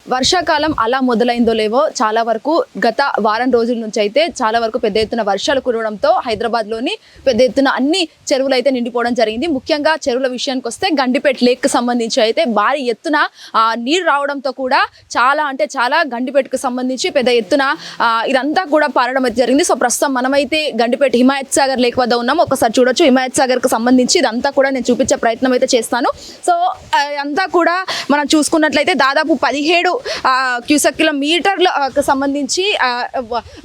వర్షాకాలం అలా మొదలైందో లేవో చాలా వరకు గత వారం రోజుల నుంచి అయితే చాలా వరకు పెద్ద ఎత్తున వర్షాలు కురవడంతో హైదరాబాద్లోని పెద్ద ఎత్తున అన్ని చెరువులు అయితే నిండిపోవడం జరిగింది. ముఖ్యంగా చెరువుల విషయానికి వస్తే గండిపేట లేక్కి సంబంధించి అయితే భారీ ఎత్తున నీరు రావడంతో కూడా చాలా గండిపేటకు సంబంధించి పెద్ద ఎత్తున ఇదంతా కూడా పారడం అయితే జరిగింది. సో ప్రస్తుతం మనమైతే గండిపేట హిమాయత్ సాగర్ లేక్ వద్ద ఉన్నాం. ఒకసారి చూడొచ్చు. హిమాయత్ సాగర్కి సంబంధించి ఇదంతా కూడా నేను చూపించే ప్రయత్నం అయితే చేస్తాను. సో అంతా కూడా మనం చూసుకున్నట్లయితే దాదాపు 17 క్యూసెక్కుల మీటర్లకు సంబంధించి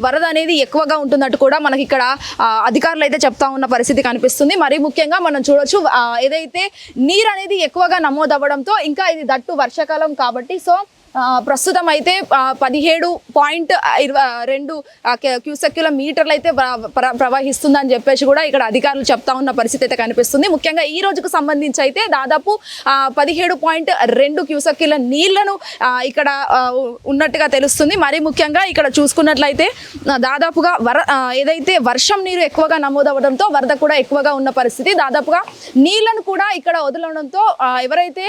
వరద అనేది ఎక్కువగా ఉంటున్నట్టు కూడా మనకి ఇక్కడ అధికారులు అయితే చెప్తా ఉన్న పరిస్థితి కనిపిస్తుంది. మరి ముఖ్యంగా మనం చూడొచ్చు ఏదైతే నీరు అనేది ఎక్కువగా నమోదవ్వడంతో ఇంకా ఇది దట్టు వర్షాకాలం కాబట్టి సో ప్రస్తుతం అయితే 17.22 క్యూసెక్కుల మీటర్లు అయితే ప్రవహిస్తుందని చెప్పేసి కూడా ఇక్కడ అధికారులు చెప్తా ఉన్న పరిస్థితి అయితే కనిపిస్తుంది. ముఖ్యంగా ఈ రోజుకు సంబంధించి అయితే దాదాపు 17.2 క్యూసెక్కుల నీళ్లను ఇక్కడ ఉన్నట్టుగా తెలుస్తుంది. మరి ముఖ్యంగా ఇక్కడ చూసుకున్నట్లయితే దాదాపుగా ఏదైతే వర్షం నీరు ఎక్కువగా నమోదవడంతో వరద కూడా ఎక్కువగా ఉన్న పరిస్థితి. దాదాపుగా నీళ్లను కూడా ఇక్కడ వదలడంతో ఎవరైతే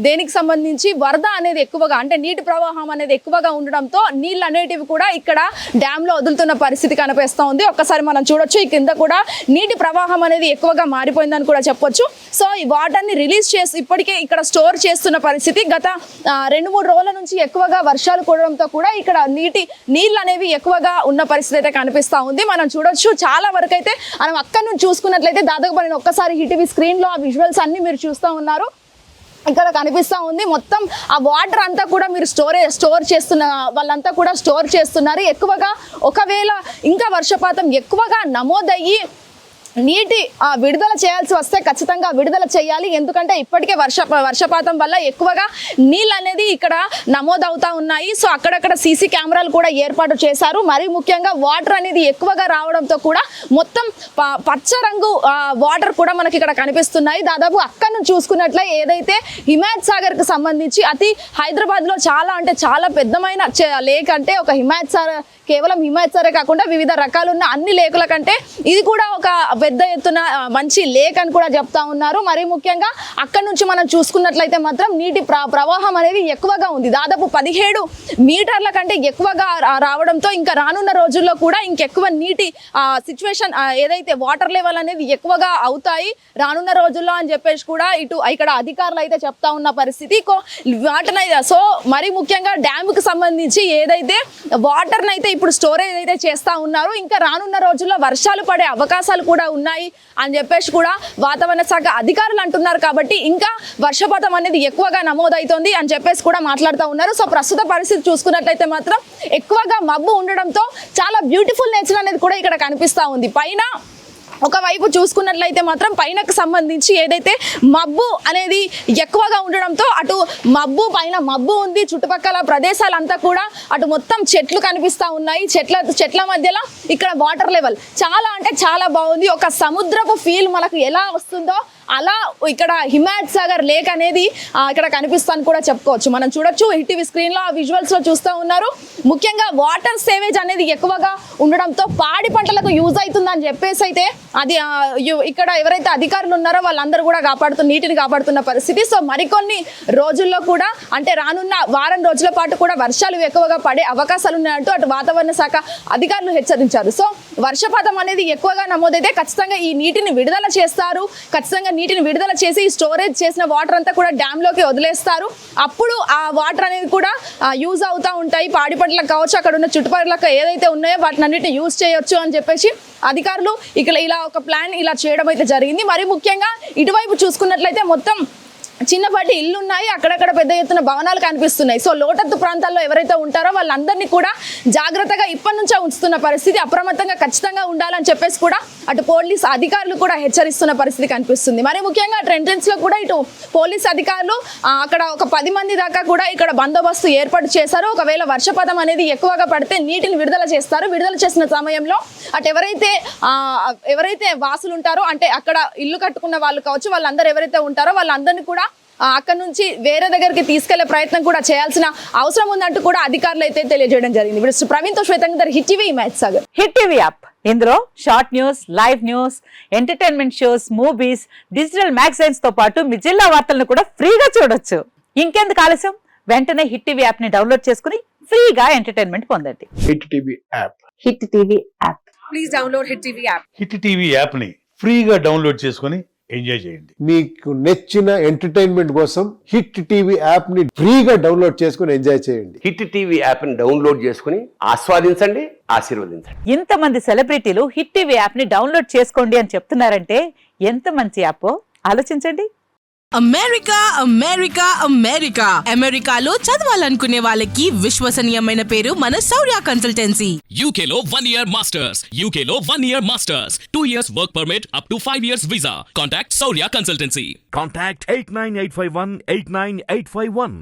దేనికి సంబంధించి వరద అనేది ఎక్కువగా అంటే నీటి ప్రవాహం అనేది ఎక్కువగా ఉండడంతో నీళ్ళు అనేటివి కూడా ఇక్కడ డ్యామ్ లో వదులుతున్న పరిస్థితి కనిపిస్తూ ఉంది. ఒక్కసారి మనం చూడొచ్చు. ఈ కింద కూడా నీటి ప్రవాహం అనేది ఎక్కువగా మారిపోయిందని కూడా చెప్పొచ్చు. సో ఈ వాటర్ ని రిలీజ్ చేసి ఇప్పటికే ఇక్కడ స్టోర్ చేస్తున్న పరిస్థితి. గత 2-3 రోజుల నుంచి ఎక్కువగా వర్షాలు కురవడంతో కూడా ఇక్కడ నీళ్ళు అనేవి ఎక్కువగా ఉన్న పరిస్థితి అయితే కనిపిస్తూ ఉంది. మనం చూడొచ్చు. చాలా వరకు అయితే మనం అక్కడి నుంచి చూసుకున్నట్లయితే దాదాపు నేను ఒక్కసారి ఈటీవీ స్క్రీన్ లో ఆ విజువల్స్ అన్ని మీరు చూస్తూ ఉన్నారు. ఇక్కడ కనిపిస్తూ ఉంది. మొత్తం ఆ వాటర్ అంతా కూడా మీరు స్టోర్ చేస్తున్న వాళ్ళంతా కూడా స్టోర్ చేస్తున్నారు. ఎక్కువగా ఒకవేళ ఇంకా వర్షపాతం ఎక్కువగా నమోదయ్యి నీటి విడుదల చేయాల్సి వస్తే ఖచ్చితంగా విడుదల చేయాలి. ఎందుకంటే ఇప్పటికే వర్షపాతం వల్ల ఎక్కువగా నీళ్ళు అనేది ఇక్కడ నమోదవుతా ఉన్నాయి. సో అక్కడక్కడ సీసీ కెమెరాలు కూడా ఏర్పాటు చేశారు. మరి ముఖ్యంగా వాటర్ అనేది ఎక్కువగా రావడంతో కూడా మొత్తం పచ్చ రంగు వాటర్ కూడా మనకి ఇక్కడ కనిపిస్తున్నాయి. దాదాపు అక్కడ నుంచి చూసుకున్నట్లే ఏదైతే హిమాయత్ సాగర్ కి సంబంధించి హైదరాబాద్ లో చాలా పెద్దమైన లేక్ అంటే ఒక హిమాయత్ సాగర్ కేవలం హిమాయత్ సాగరే కాకుండా వివిధ రకాలున్న అన్ని లేకుల కంటే ఇది కూడా ఒక పెద్ద ఎత్తున మంచి లేక్ అని కూడా చెప్తా ఉన్నారు. మరి ముఖ్యంగా అక్కడ నుంచి మనం చూసుకున్నట్లయితే మాత్రం నీటి ప్రవాహం అనేది ఎక్కువగా ఉంది. దాదాపు 17 మీటర్ల కంటే ఎక్కువగా రావడంతో ఇంకా రానున్న రోజుల్లో కూడా ఇంకెక్కువ నీటి సిచ్యువేషన్ ఏదైతే వాటర్ లెవెల్ అనేది ఎక్కువగా అవుతాయి రానున్న రోజుల్లో అని చెప్పేసి కూడా ఇక్కడ అధికారులు అయితే చెప్తా ఉన్న పరిస్థితి. సో మరి ముఖ్యంగా డ్యామ్ కి సంబంధించి ఏదైతే వాటర్ అయితే ఇప్పుడు స్టోరేజ్ అయితే చేస్తా ఉన్నారు. ఇంకా రానున్న రోజుల్లో వర్షాలు పడే అవకాశాలు కూడా ఉన్నాయి అని చెప్పేసి కూడా వాతావరణ శాఖ అధికారులు అంటున్నారు. కాబట్టి ఇంకా వర్షపాతం అనేది ఎక్కువగా నమోదవుతుంది అని చెప్పేసి కూడా మాట్లాడుతూ ఉన్నారు. సో ప్రస్తుత పరిస్థితి చూసుకున్నట్లయితే మాత్రం ఎక్కువగా మబ్బు ఉండడంతో చాలా బ్యూటిఫుల్ నేచర్ అనేది కూడా ఇక్కడ కనిపిస్తూ ఉంది. పైన ఒకవైపు చూసుకున్నట్లయితే మాత్రం పైనకు సంబంధించి ఏదైతే మబ్బు అనేది ఎక్కువగా ఉండడంతో అటు పైన మబ్బు ఉంది. చుట్టుపక్కల ప్రదేశాలంతా కూడా అటు మొత్తం చెట్లు కనిపిస్తూ ఉన్నాయి. చెట్ల మధ్యలో ఇక్కడ వాటర్ లెవెల్ చాలా బాగుంది. ఒక సముద్రపు ఫీల్ మనకు ఎలా వస్తుందో అలా ఇక్కడ హిమాయత్ సాగర్ లేక్ అనేది ఇక్కడ కనిపిస్తాను కూడా చెప్పుకోవచ్చు. మనం చూడొచ్చు. ఈటీవీ స్క్రీన్ లో ఆ విజువల్స్ లో చూస్తూ ఉన్నారు. ముఖ్యంగా వాటర్ సేవేజ్ అనేది ఎక్కువగా ఉండడంతో పాడి పంటలకు యూజ్ అవుతుందని చెప్పేసి అయితే అది ఇక్కడ ఎవరైతే అధికారులు ఉన్నారో వాళ్ళందరూ కూడా నీటిని కాపాడుతున్న పరిస్థితి. సో మరికొన్ని రోజుల్లో కూడా అంటే రానున్న వారం రోజుల పాటు కూడా వర్షాలు ఎక్కువగా పడే అవకాశాలు ఉన్నాయంటూ అటు వాతావరణ శాఖ అధికారులు హెచ్చరించారు. సో వర్షపాతం అనేది ఎక్కువగా నమోదైతే ఖచ్చితంగా ఈ నీటిని విడుదల చేస్తారు. ఖచ్చితంగా నీటిని విడుదల చేసి స్టోరేజ్ చేసిన వాటర్ అంతా కూడా డ్యామ్ లోకి వదిలేస్తారు. అప్పుడు ఆ వాటర్ అనేది కూడా యూజ్ అవుతూ ఉంటాయి. పాడి పంటలకు కావచ్చు, అక్కడ ఉన్న చుట్టుపక్కల ఏదైతే ఉన్నాయో వాటిని అన్నిటిని యూజ్ చేయొచ్చు అని చెప్పేసి అధికారులు ఇలా ఒక ప్లాన్ ఇలా చేయడం అయితే జరిగింది. మరి ముఖ్యంగా ఇటువైపు చూసుకున్నట్లయితే మొత్తం చిన్నపాటి ఇల్లు ఉన్నాయి. అక్కడక్కడ పెద్ద ఎత్తున భవనాలు కనిపిస్తున్నాయి. సో లోతట్టు ప్రాంతాల్లో ఎవరైతే ఉంటారో వాళ్ళందరినీ కూడా జాగ్రత్తగా ఇప్పటి నుంచే ఉంచుతున్న పరిస్థితి. అప్రమత్తంగా ఖచ్చితంగా ఉండాలని చెప్పేసి కూడా అటు పోలీస్ అధికారులు కూడా హెచ్చరిస్తున్న పరిస్థితి కనిపిస్తుంది. మరి ముఖ్యంగా అటు ఎంట్రన్స్ లో కూడా ఇటు పోలీస్ అధికారులు అక్కడ ఒక 10 మంది దాకా కూడా ఇక్కడ బందోబస్తు ఏర్పాటు చేశారు. ఒకవేళ వర్షపాతం అనేది ఎక్కువగా పడితే నీటిని విడుదల చేస్తారు. విడుదల చేసిన సమయంలో అటు ఎవరైతే వాసులు ఉంటారో అంటే అక్కడ ఇల్లు కట్టుకున్న వాళ్ళు కావచ్చు, వాళ్ళందరూ ఎవరైతే ఉంటారో వాళ్ళందరినీ కూడా అక్కడ నుంచి వేరే దగ్గరికి తీసుకెళ్లే ప్రయత్నం కూడా చేయాల్సిన అవసరం ఉందంటూ కూడా అధికారులు అయితే తెలియజేయడం జరిగింది. ఇప్పుడు ప్రవీణ్ తో శ్వేతంగా hit TV Himayat Sagar. Hit TV app ఇందులో short news, live news, entertainment shows, movies, digital magazines తో పాటు మీ జిల్లా వార్తలను కూడా ఫ్రీగా చూడొచ్చు. ఇంకెందుకు ఆలస్యం, వెంటనే హిట్ టీవీ యాప్ ని డౌన్లోడ్ చేసుకుని ఫ్రీగా ఎంటర్టైన్మెంట్ పొందండి. Hit TV app. Hit TV app. Please download Hit TV app. Hit TV యాప్ని ఫ్రీగా డౌన్లోడ్ చేసుకొని ఎంజాయ్ చేయండి. మీకు నచ్చిన ఎంటర్టైన్మెంట్ కోసం హిట్ టీవీ యాప్ ని ఫ్రీగా డౌన్లోడ్ చేసుకుని ఎంజాయ్ చేయండి. హిట్ టీవీ యాప్ని డౌన్లోడ్ చేసుకుని ఆస్వాదించండి, ఆశీర్వదించండి. ఇంతమంది సెలబ్రిటీలు హిట్ టీవీ యాప్ ని డౌన్లోడ్ చేసుకోండి అని చెప్తున్నారంటే ఎంత మంచి యాప్ ఆలోచించండి. అమెరికా అమెరికా అమెరికా అమెరికాలో చదవాలనుకునే వాళ్ళకి విశ్వసనీయమైన పేరు మన శౌర్య consultancy. UK Law 1 Year Masters. UK Law 1 Year Masters. 2 years work permit up to 5 years visa. Contact Saurya Consultancy. Contact 89851 89851.